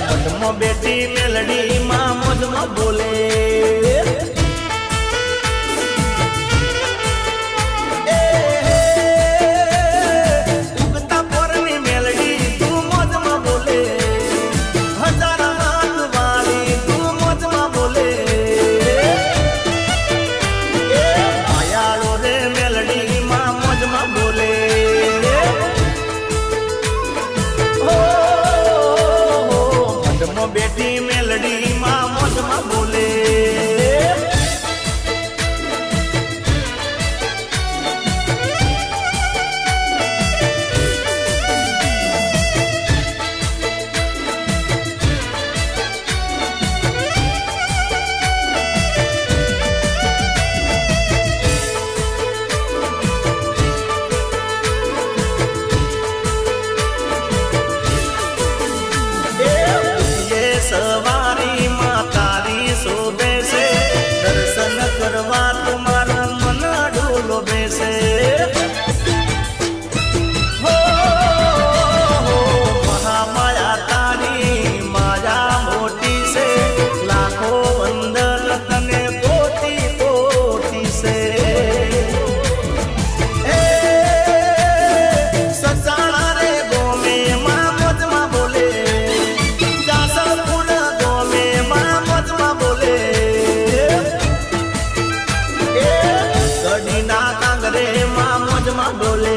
મઢમાં બેટી મેલડી માં મોજમાં બોલે બેટી મેલડી માં મોજમાં બોલે સવારી માં તારી શોભે છે દર્શન કરવા તમારું મન ડોલો બેસે મહામાયા તારી માયા મોટી છે લાખો વંદન તને કોટી કોટી છે સચાણા રે ગોમે માં મોજમાં બોલે મોજમાં બોલે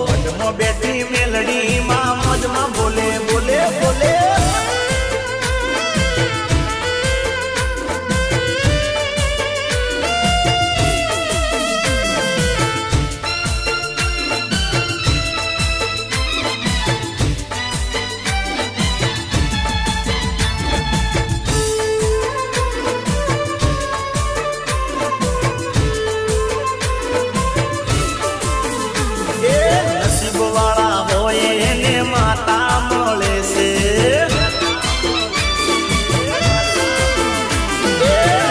મઢમાં બેટી મેલડી માં મોજમાં બોલે બોલે બોલે વાળા હોય એને માતા મળે છે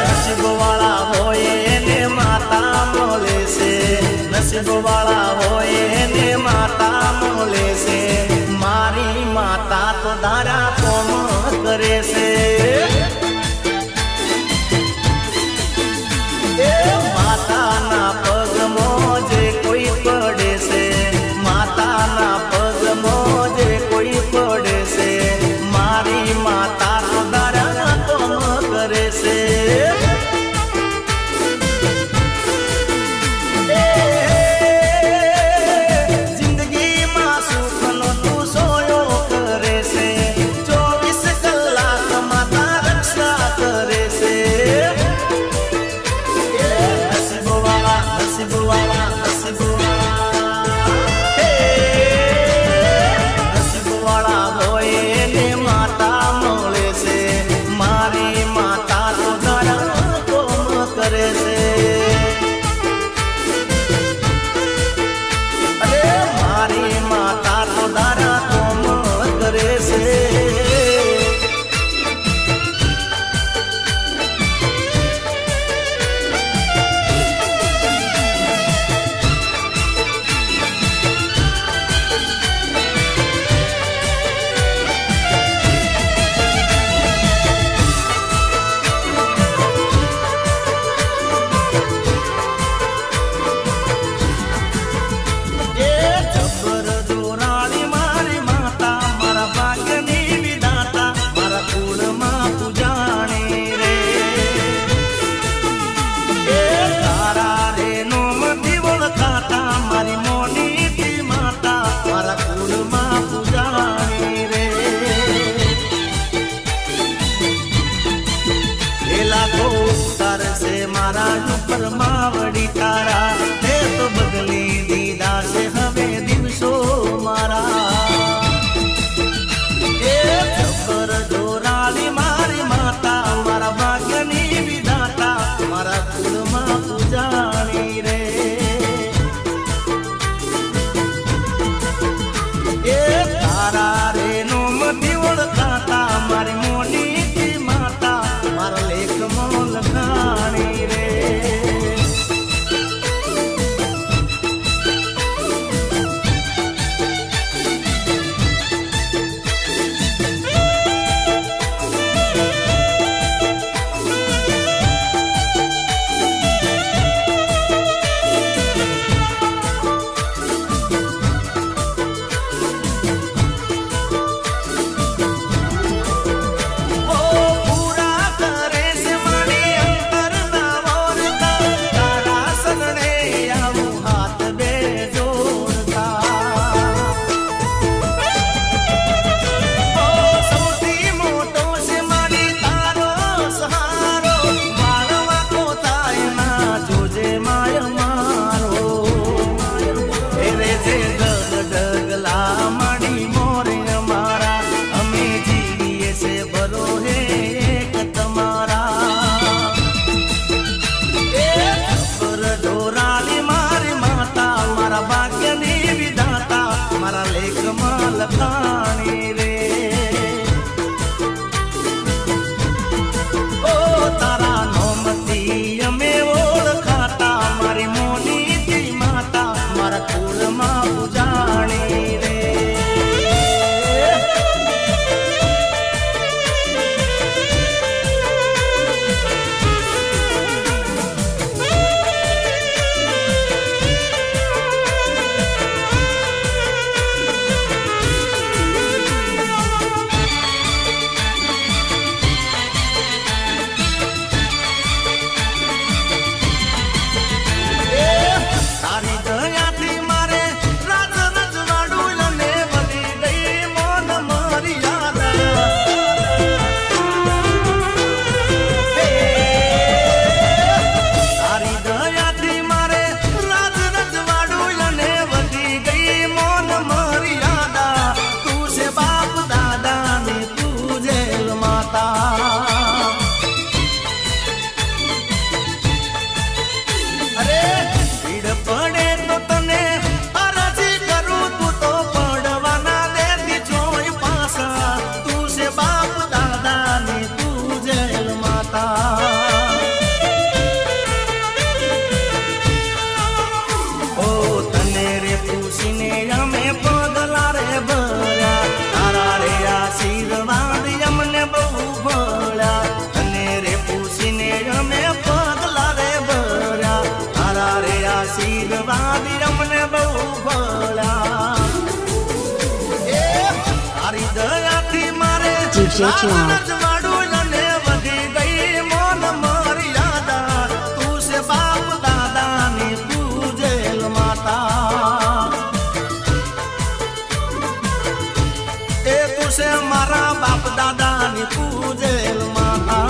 નસીબ વાળા હોય એને માતા મળે છે નસીબ વાળા હોય એને માતા મળે છે મારી માતા તો દારા કોમ કરે છે માતાના પગમાં જે કોઈ પડે છે માતાના પગમાં જે કોઈ પડે છે મારી માતા તો દારા કોમ કરે છે જિંદગીમાં સુખનો તું સોયો કરે છે 24 કલાક માતા રક્ષા કરે છે નસીબ વાળા નસીબ વાળા નસીબ વાળા હોય એને માતા મળે છે મારી માતા તો દારા કોમ કરે છે અરે મારી માતા તો દારા કોમ કરે છે મારા ભાગ્યની વિધાતા મારા લેખમાં લખાણી રે ઓ તારા નોમતી અમે ઓળખાતા મારી મોનીતી માતા મારા કુળમાં પૂજાણી રે મારા બાપ દાદાની પૂજેલ માતા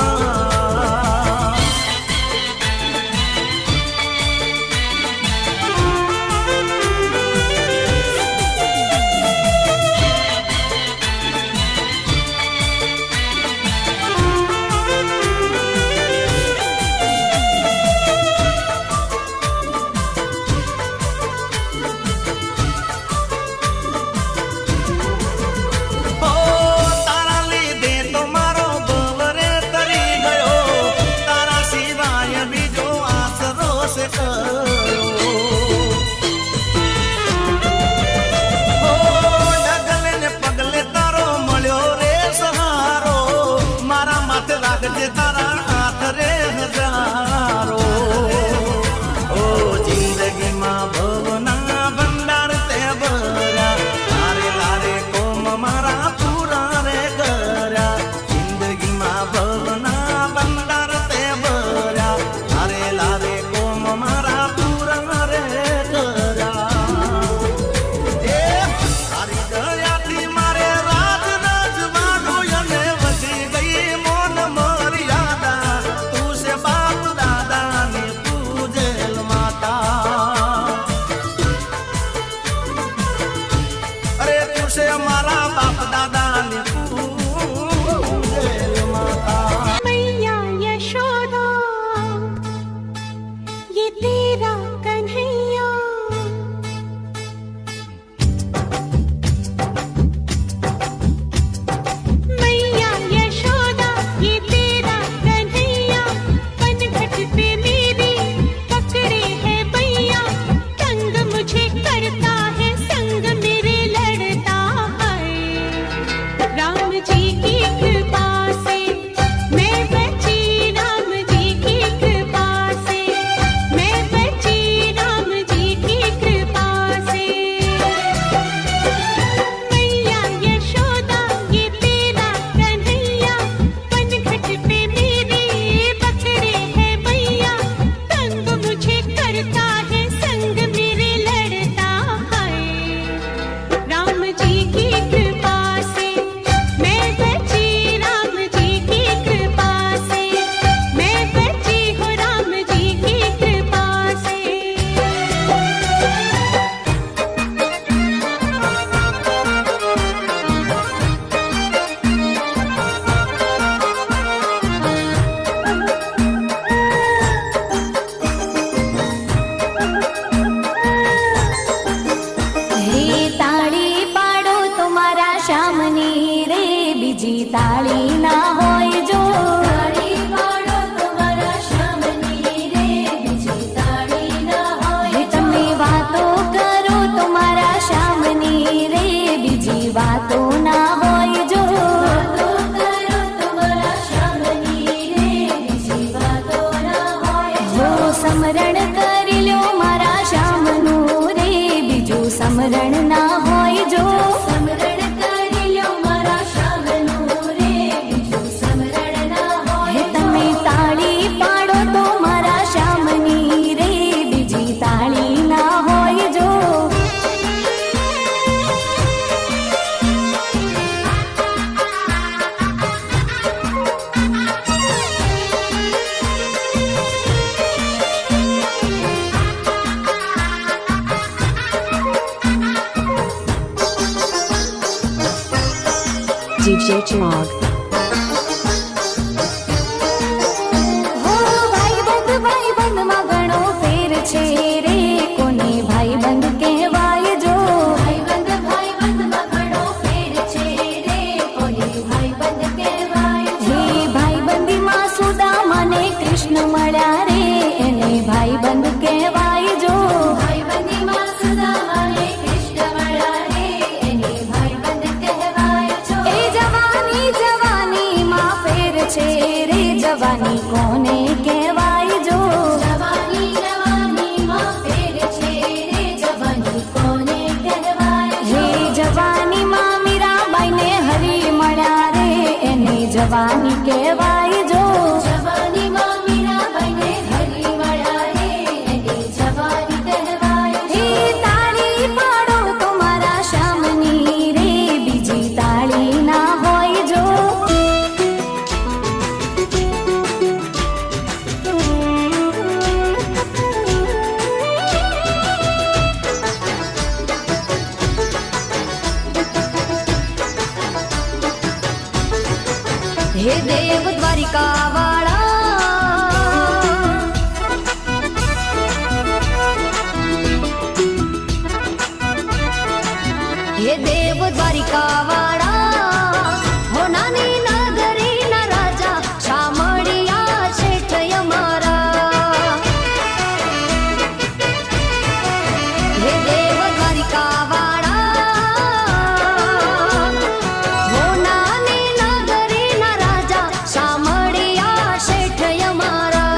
તારા હાથ રે હજારો ઓ જિંદગીમાં ભવના ભંડાર તે ભર્યા લારે લારે કોમ મારા પૂરા રે કર્યા જિંદગીમાં ભવના ભંડાર તે ભર્યા લારે લારે કોમ મારા પૂરા રે કર્યા એ તારી દયાથી મારે રાજ રજવાડું અને વધી ગઈ મારા બાપ દાદાની પૂજેલ માતા मैया यशोदा ये तेरा कन्हैया मैया यशोदा ये तेरा कन्हैया पनघट पे मेरी पकड़े है भैया तंग मुझे करता है संग मेरे लड़ता राम जी की कृपा से मैं बची राम जी की कृपा से मैं बची राम जी की कृपा से मैया यशोदा ये तेरा कन्हैया पनघट पे मेरी पकड़े है भैया तंग मुझे करता है संग मेरे लड़ता है राम जी की कृपा से मैं बची તાળી ના હોય જો તાળી પાડો તો મારા શ્યામની રે બીજી તાળી ના હોય હે તમે વાતો કરો તો મારા શ્યામની રે બીજી વાતો ના હોય જો વાતો કરો તો મારા શ્યામની રે બીજી વાતો ના હોય જો સમરણ કરી લ્યો મારા શ્યામનું રે બીજું સમરણ ના હોય જો સમરણ કરી લ્યો મારા શ્યામનું રે બીજું સમરણ ના હોય હે તમે તાળી પાડો તો મારા શ્યામની રે બીજી તાળી ના હોય જો DJ Chirag. હો ભાઈબંધ માં ઘણો ફેર છે રે કોને ભાઈબંધ કહેવાય જો ભાઈબંધ માં ઘણો ફેર છે રે કોને ભાઈબંધ કહેવાય હે ભાઈબંધીમાં સુદામા ને કૃષ્ણ મળ્યા રે એને ભાઈબંધ કહેવાય જો ભાઈબંધીમાં સુદામા ને કૃષ્ણ મળ્યા રે એને ભાઈબંધ કહેવાય છો એ જવાની માં ફેર છે રે જવાની કોને કહેવાય જો જવાની માં ફેર છે રે જવાની કોને કહેવાય હે જવાની માં મીરાબાઈ ને હરી મળ્યા રે એને જવાની કહેવાય જો જવાની માં મીરાબાઈ ને હરી મળ્યા રે એને જવાની કહેવાય હે તાળી પાડો તો મારા શ્યામની રે બીજી તાળી ના હોય જો હે દેવ દ્વારિકા વાળા હે દેવ દ્વારિકા વાળા હો નાની નગરી ના રાજા શામળિયા શેઠ અમારા હે દેવ દ્વારિકા વાળા હો નાની નગરી ના રાજા શામળિયા શેઠ અમારા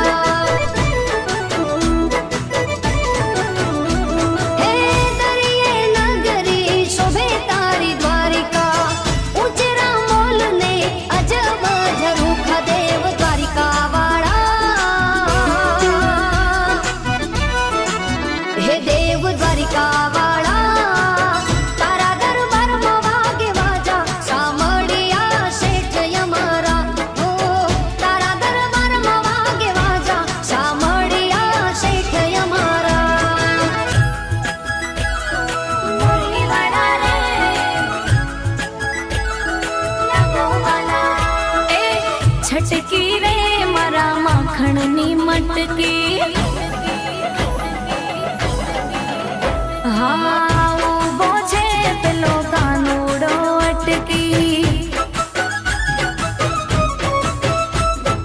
હે દરિયે નગરી શોભે તારી દ્વારિકા ઉચરા મોલ ને અજબ ઝરૂખ દેવ દ્વારિકા વાળા હે દેવ દ્વારિકા વાળા તારા દરબારમાં વાગે વાજા શામળિયા શેઠ અમારા હો તારા દરબારમાં વાગે વાજા શામળિયા શેઠ અમારા મુરલી વાળા રે લાગો વાલા એ છટકી રે મારા માખણની મટકી હા ઊભો છે પેલો કાનુડો અટકી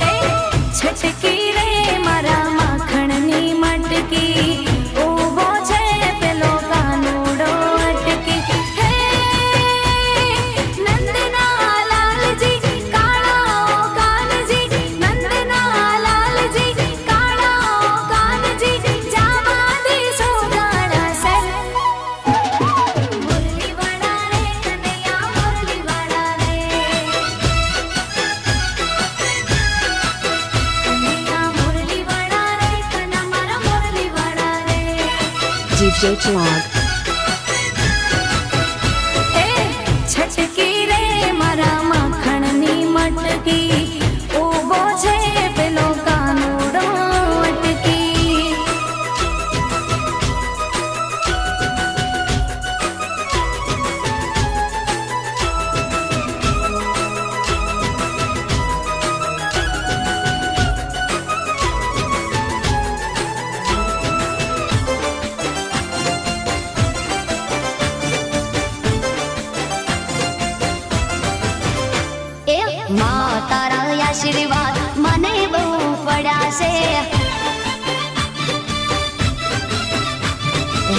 એ છટકી રે મારા માખણની મટકી ઊભો છે પેલો કાનુડો અટકી હે નંદના લાલજી કાળા કાનજી નંદના લાલજી કાળા કાનજી જાવા દેશો ગાણા સર મુરલી વાળા રે કનૈયા મુરલી વાળા રે કનૈયા મુરલી વાળા રે કના મારા મુરલી વાળા રે DJ Chirag. એ છટકી રે મારા માખણની મટકી ઊભો છે પેલો કાનુડો અટકી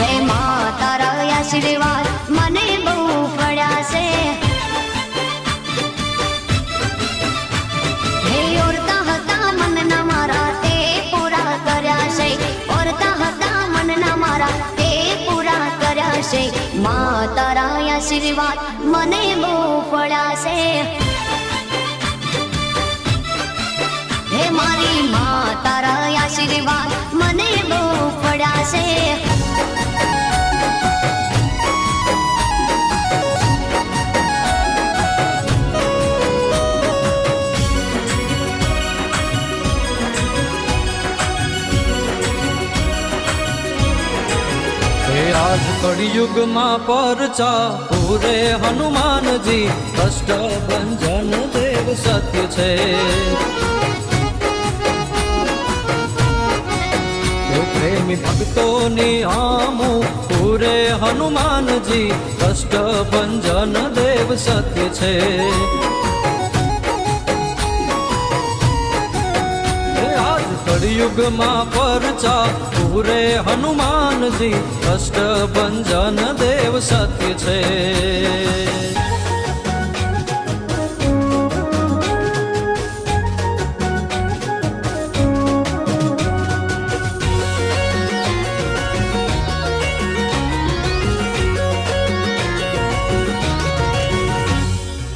હે માં તારા આશીર્વાદ મને બહુ પડ્યા છે હે ઓરતા હતા મનના મારા તે પૂરા કર્યા છે ઓરતા હતા મનના મારા તે પૂરા કર્યા છે માં તારા આશીર્વાદ મને બહુ પડ્યા છે હે મારી માં તારા આશીર્વાદ મને બહુ પડ્યા છે આજ કળિયુગમાં પરચા પૂરે હનુમાનજી અષ્ટભંજન દેવ સત્ય છે પ્રેમી ભક્તોની આમું પૂરે હનુમાનજી અષ્ટભંજન દેવ સત્ય છે આજ કળિયુગમાં પરચા પૂરે હનુમાનજી અષ્ટભંજન દેવ સત્ય છે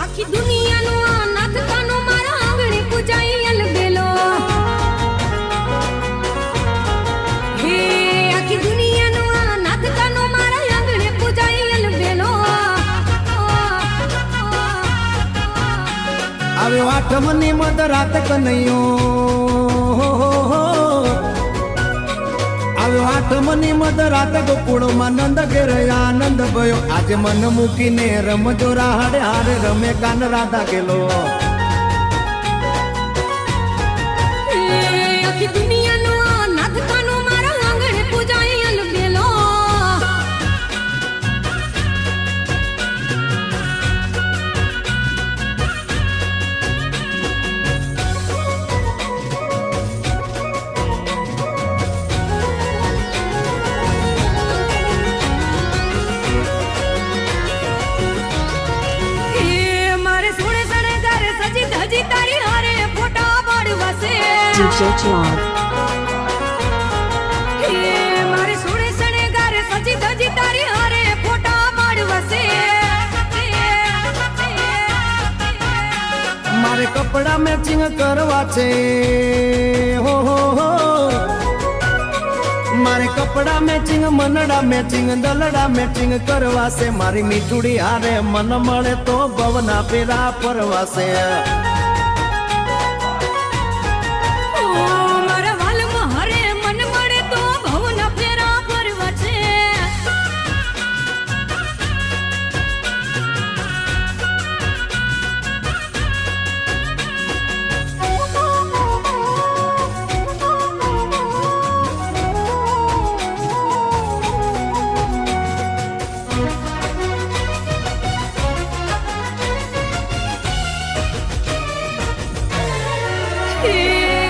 આખી દુનિયાનો આ નાથ કાનો મારા આંગણે પૂજાઈ અલબેલો હે આખી દુનિયાનો આ નાથ કાનો મારા આંગણે પૂજાઈ અલબેલો આવ્યો આઠમની મધરાત કનૈયો આવ્યો આઠમની મધરાત ગોકુળમાં નંદ ઘેર આનંદ ભયો આજે મન મૂકીને રમજો રાહડે હારે રમે કાન રાધા ગેલો હે આખી દુનિયાનો આ નાથ કાનો મારા આંગણે પૂજાઈ અલબેલો મારે સોળે સણે ઘરે સજી ધજી તારી હારે ફોટા પાડવા છે DJ Chlog. હે મારે સોળે સણે ઘરે સજી ધજી તારી હારે ફોટા પાડવા છે મારે કપડા મેચિંગ કરવા છે હો મારે કપડા મેચિંગ મનડા મેચિંગ દલડા મેચિંગ કરવા છે મારી મીઠુડી હારે મન મળે તો ભવના પેરા પરવાશે મારા વાલમાં હરે મન મળે તો ભવના ફેરા ફરવા છે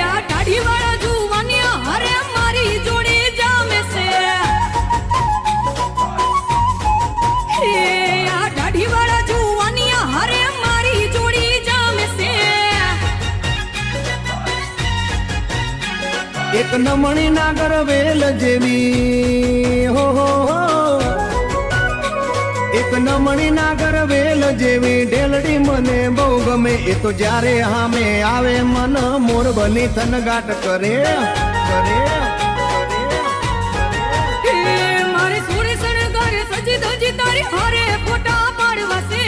આ દાઢી વાળા જુવાનિયા હરે મારી જોડે જામે છે આ દાઢી વાળા જુવાનિયા હરે મારી જોડી જામે છે એક નમણી નાગર વેલ જેવી હો એક નમણી નાગર વેલ જેવી ઢેલડી મને બહુ ગમે એ તો જ્યારે હામે આવે મન મોર બની થનગાટ કરે કરે મારે સોળે શણગારે સજી ધજી તારી હારે ફોટા પાડવા છે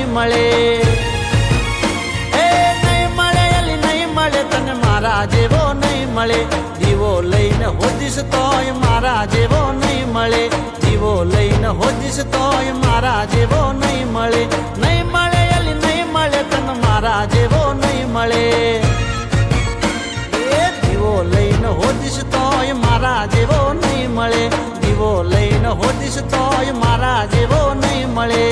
નહીં મળે. એ નહીં મળે અલી નહીં મળે તને મારા જેવો નહીં મળે. દીવો લઈને હોદીશ તોય મારા જેવો નહીં મળે. દીવો લઈને હોદીશ તોય મારા જેવો નહીં મળે. નહીં મળે અલી નહીં મળે તને મારા જેવો નહીં મળે. એ દીવો લઈને હોદીશ તોય મારા જેવો નહીં મળે. દીવો લઈને હોદીશ તોય મારા જેવો નહીં મળે.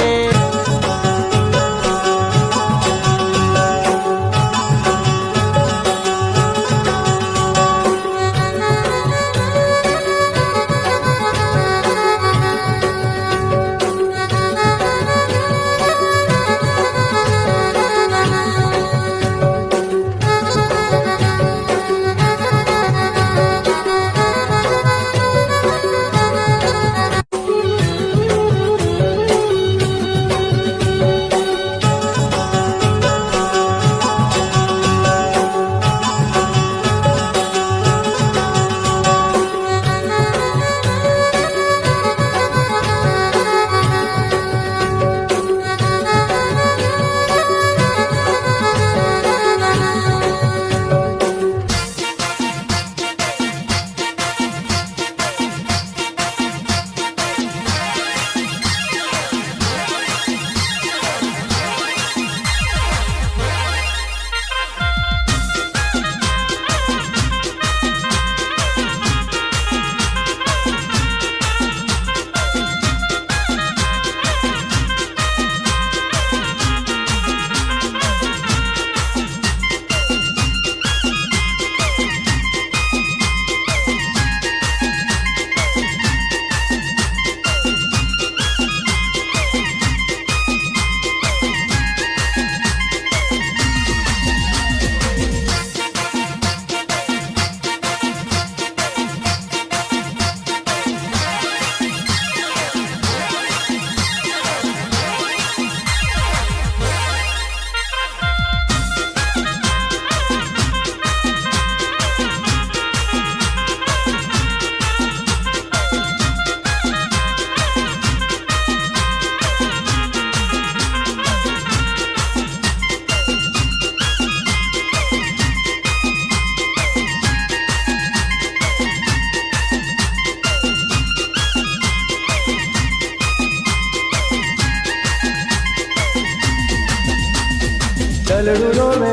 દલડું રોવે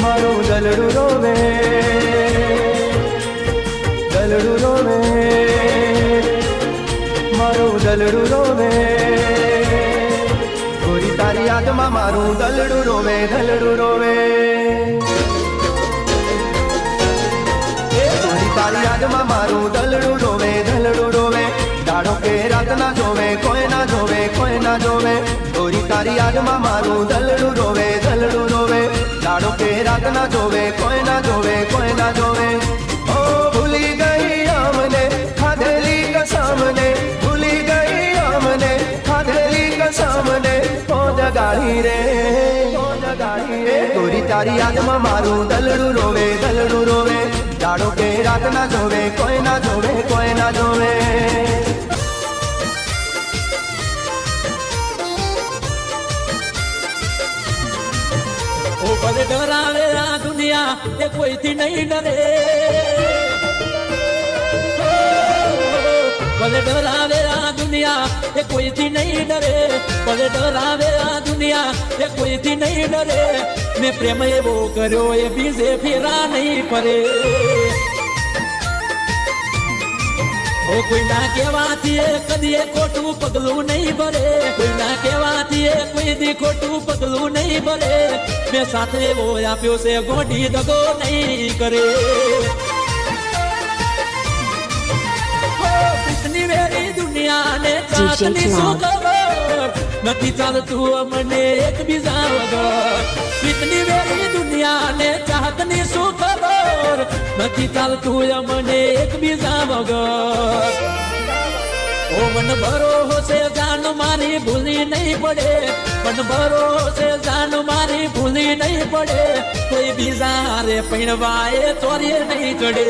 મારું દલડું રોવે. દલડું રોવે મારું દલડું રોવે. ગોરી તારી યાદમાં મારું દલડું રોવે દલડું રોવે. ગોરી તારી યાદમાં મારું દલડું રોવે દલડું રોવે. દાડો કે રાત ના જોવે કોઈ ના જોવે કોઈ ના જોવે. ગોરી તારી યાદમાં મારું દલડું રોવે દલડું રોવે. દાડો કે રાત ના જોવે કોઈ ના જોવે કોઈ ના જોવે. ઓ ભૂલી ગઈ અમને ખાધેલી કસમને. ભૂલી ગઈ અમને ખાધેલી કસમને. ઓ જગાડી રે ઓ જગાડી રે. ગોરી તારી યાદમાં મારું દલડું રોવે દલડું રોવે. દાડો કે રાત ના જોવે કોઈ ના જોવે કોઈ ના જોવે. ભલે ડરાવે આ દુનિયા એ કોઈથી નહીં ડરે. ભલે ડરાવે આ દુનિયા એ કોઈથી નહીં ડરે. ભલે ડરાવે આ દુનિયા એ કોઈથી નહીં ડરે. મેં પ્રેમ એવો કર્યો એ બીજે ફેરા નહીં ફરે. ઓ કોઈના કહેવાથી એ કદી ખોટું પગલું નહીં ભરે. કોઈના કહેવાથી એ કોઈ દી ખોટું પગલું નહીં ભરે. મેં સાથે એવો આપ્યો છે ગોડી દગો નહીં કરે. પિતની વેરી દુનિયાને ચાંદની શું ખબર. નથી ચાલતું અમને એકબીજા વગર. પિતની વેરી દુનિયાને ચાહતની શું ખબર. નથી ચાલતું અમને એકબીજા વગર. ઓ મન ભરોસે જાન મારી ભૂલી નહીં પડે. મન ભરોસે જાન મારી ભૂલી નહીં પડે. કોઈ બીજા રે પૈણવાએ ચોરી નહીં ચડે.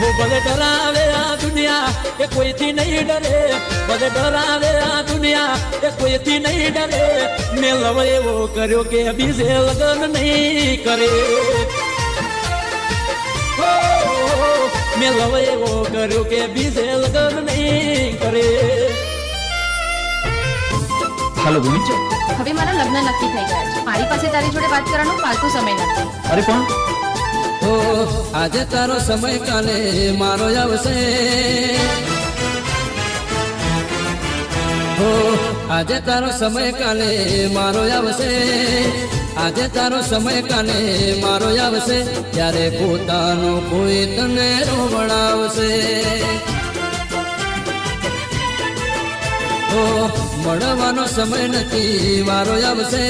ઓ ભલે ડરાવે આ દુનિયા એ કોઈથી નહીં ડરે, ભલે ડરાવે આ દુનિયા એ કોઈથી નહીં ડરે. મેં લવ એવો કર્યો કે બીજે લગ્ન નહીં કરે. મેં લવ એવો કર્યો કે બીજે લગ્ન નહીં કરે. હાલો ભૂમિ છે. હવે મારા લગ્ન નક્કી થઈ ગયા છે. મારી પાસે તારી જોડે વાત કરવાનો ફાલતુ સમય નથી. અરે પણ ઓ આજે તારો સમય કાલે મારો આવશે. ઓ આજે તારો સમય કાલે મારો આવશે. આજે તારો સમય કાલે મારો આવશે. ત્યારે પોતાનો કોઈ તને રોવડાવશે. ઓ મળવાનો સમય નથી વારો આવશે.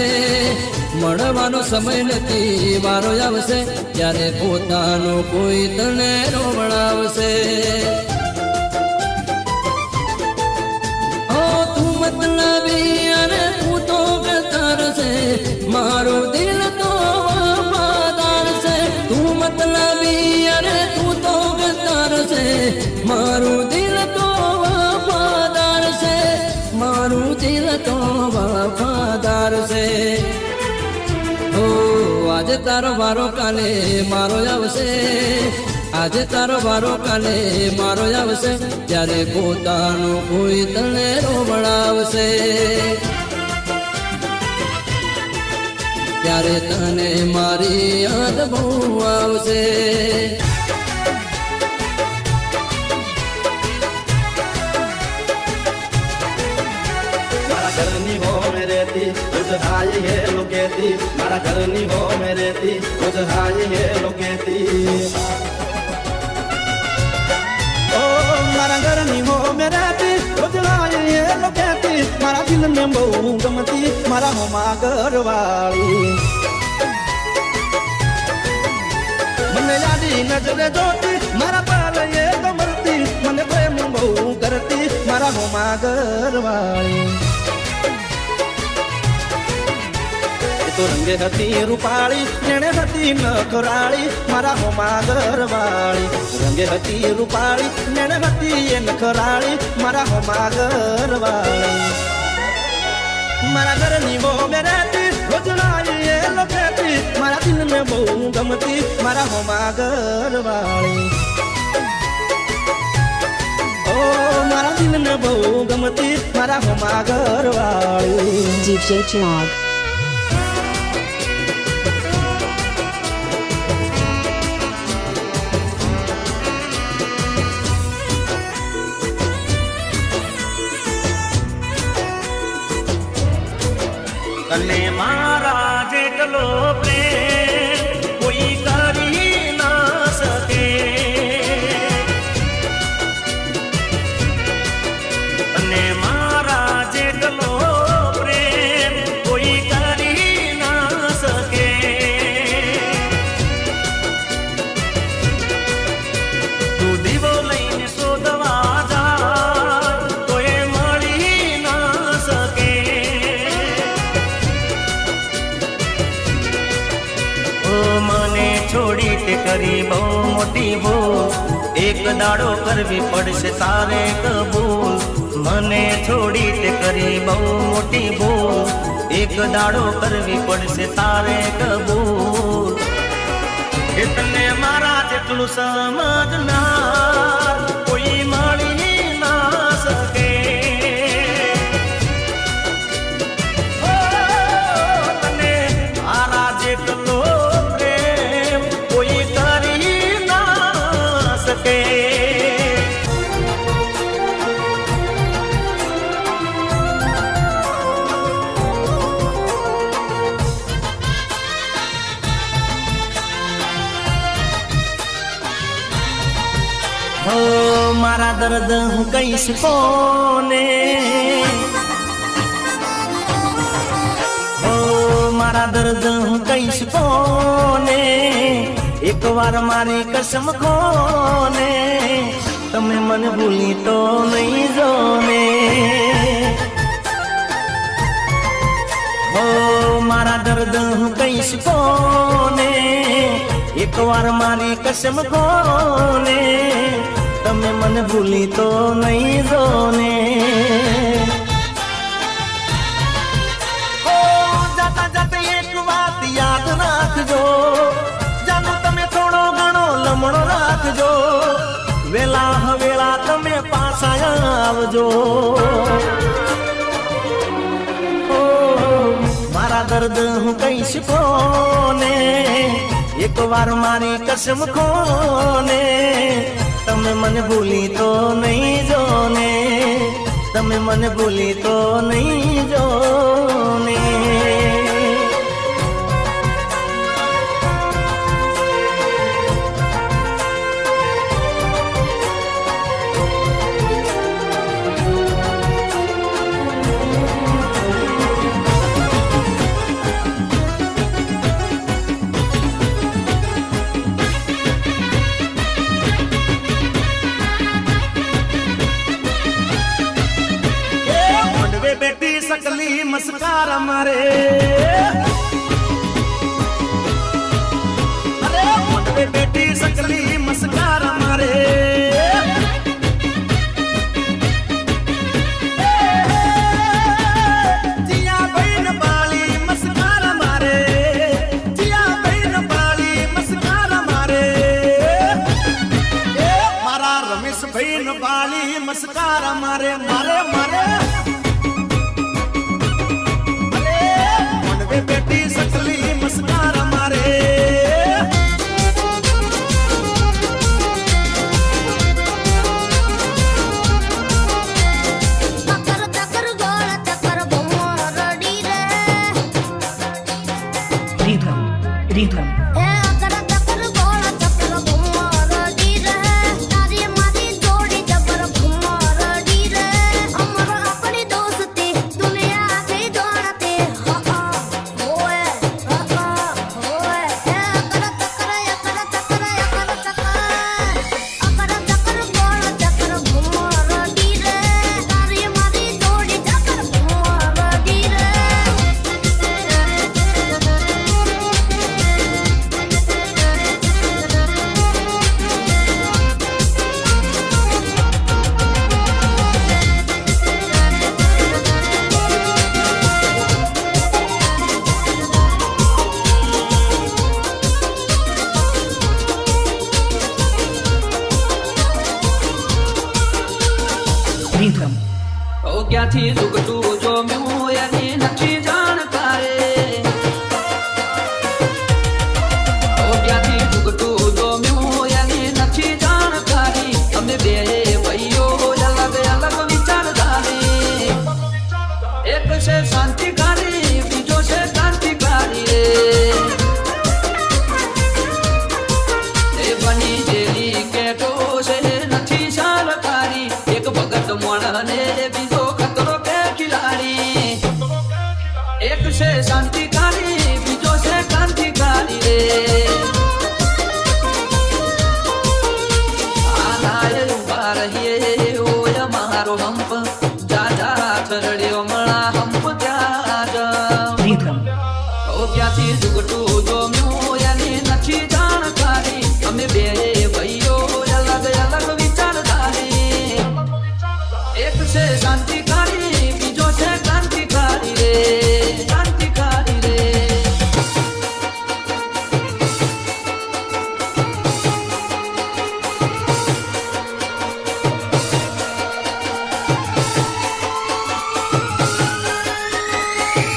મળવાનો સમય નથી વારો આવશે. ત્યારે પોતાનો કોઈ તને રોવડાવશે. ઓ તું મતલબી અને તું તો ગતાર છે. મારો દિલ તો વફાદાર છે. તું મતલબી અને તું તો ગતાર છે. મારું દિલ તો વફાદાર છે. મારું દિલ તો વફાદાર છે. ઓ આજે તારો વારો કાલે મારો આવશે. આજે તારો વારો કાલે મારો આવશે. ત્યારે પોતાનો કોઈ તને રોવડાવશે. ત્યારે તને મારી યાદ બહુ આવશે. મારા ઘરની હો મેં રહેતી રોજ હાય હે લો કહેતી. મારા ઘરની હો મેં રહેતી રોજ હાય હે લો કહેતી. ઓ મારા ઘરની હો મેં રહેતી રોજ હાય હે લો કહેતી. મારા દિલને બહુ ગમતી મારા હોમાં ઘરવાળી. મને યાદી નજરે જોતી મારા પર એ ગમતી. મને પ્રેમ બહુ કરતી મારા હોમાં ઘરવાળી. તો રંગે હતી રૂપાળી નેણે હતી નખરાળી મારા હોમાં ઘરવાળી. રંગે હતી રૂપાળી નેણે હતી એ નખરાળી મારા હોમાં ઘરવાળી. મારા ઘરની બહુ મેં રહેતી રોજ લાઈ એ લખેતી. મારા દિલને બહુ ગમતી મારા હોમાં ઘરવાળી. ઓ મારા દિલને બહુ ગમતી મારા હોમાં ઘરવાળી. DJ Chirag. અને મારા જેટલો પ્રેમ કોઈ કરી ના શકે. અને મારા જેટલો પ્રેમ કોઈ કરી ના શકે. તું દીવો લઈને શોધવા જા તો એ મળી ના શકે. મને છોડી તે કરી બહુ મોટી ભૂલ. એક દાડો કરવી પડશે તારે કબૂલ. મને છોડી તે કરી બહુ મોટી ભૂલ. એક દાડો કરવી પડશે તારે કબૂલ. એટલે મારા જેટલું સમજનાર કોઈ મળી ના શકે. તને મારા જેટલો મારા દર્દ હું કહીશ કોને. ઓ મારા દર્દ હું કહીશ કોને. એક વાર મારી કસમ કોને. તમે મને ભૂલી તો નહીં જો ને. ઓ મારા દર્દ હું કહીશ કોને. એકવાર મારી કસમ ખોને તમે મને ભૂલી તો નહીં જો ને જાતા જાતા એક વાત યાદ રાખજો જાનો તમે થોડો ઘણો લમણો રાખજો વેલા હવેળા તમે પાછા આવજો મારા દર્દ હું કહીશ કોને એકવાર મારી કસમ ખોને તમે મને ભૂલી તો નહીં જો ને તમે મને ભૂલી તો નહીં જો ને બેટી સકલી મસ્કાર મારે અરે મોટવે બેટી સકલી મસ્કાર મારે જીયા બહેન બાળી મસ્કાર મારે જીયા બહેન બાળી મસ્કાર મારે મારા રમેશ બહેન બાળી મસ્કાર મારે મારે મારે બેટી સકલી મસ્કાર મારે ચકર ચકર ગોળ ચકર બમો રડી રે Rhythm. Rhythm. હે અકર ચકર ગોળ ચકર બમો રડી રે તારી મારી જોડી ચકર બમો રડી રે અમર આપણી દોસ્તી દુનિયા સે જોડતે હોએ હે અકર ચકર અકર ચકર અકર ચકર ગોળ ચકર બમો રડી રે તારી મારી જોડી ચકર બમો રડી રે Rhythm. ઓ ક્યાંથી ઝુકતું જોમ્યું એની નથી જાણકારે ઓ ક્યાંથી ઝુકતું જોમ્યું એની નથી જાણકારી અમે બે ભાઈઓ અલગ અલગ વિચારધારી એક છે શાંતિકારી બીજો છે ક્રાંતિકારી એ બની જેલી કેટો છે નથી સાલકારી એક ભગત મોણને બીજો ખતરો કે ખિલાડી એક છે શાંતિકારી બીજો છે ક્રાંતિકારી આનાય ઉભા રહીએ ઓય મારો હંપ જાજા ચરડ્યો મળા હંપ ત્યાં જ Rhythm. ઓ ક્યાંથી ઝુકતું જોમ્યું એની નથી જાણકારી અમે બે ભાઈઓ અલગ અલગ વિચારધારી એક છે શાંતિકારી બીજો છે ક્રાંતિકારી ક્રાંતિકારી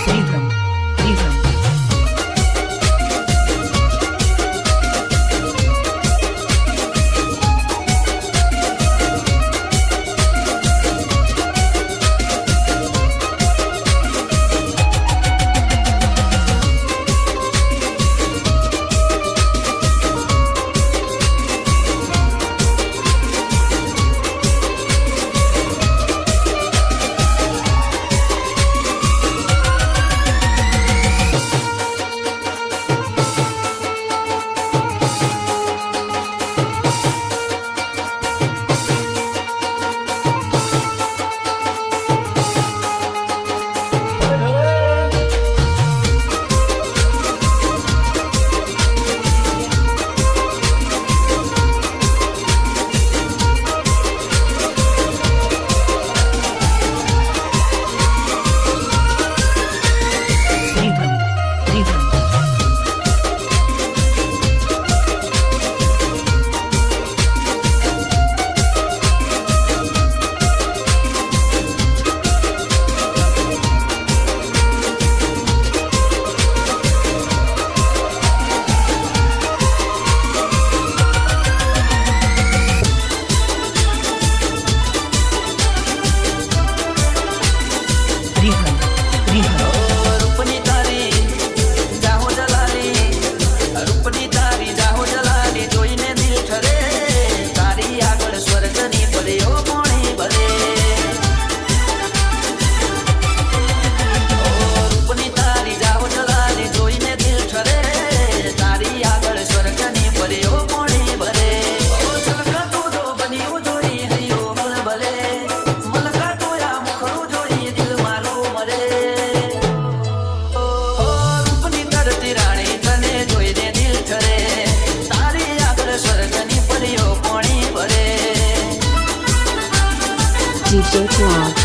Rhythm. Rhythm. Vlog.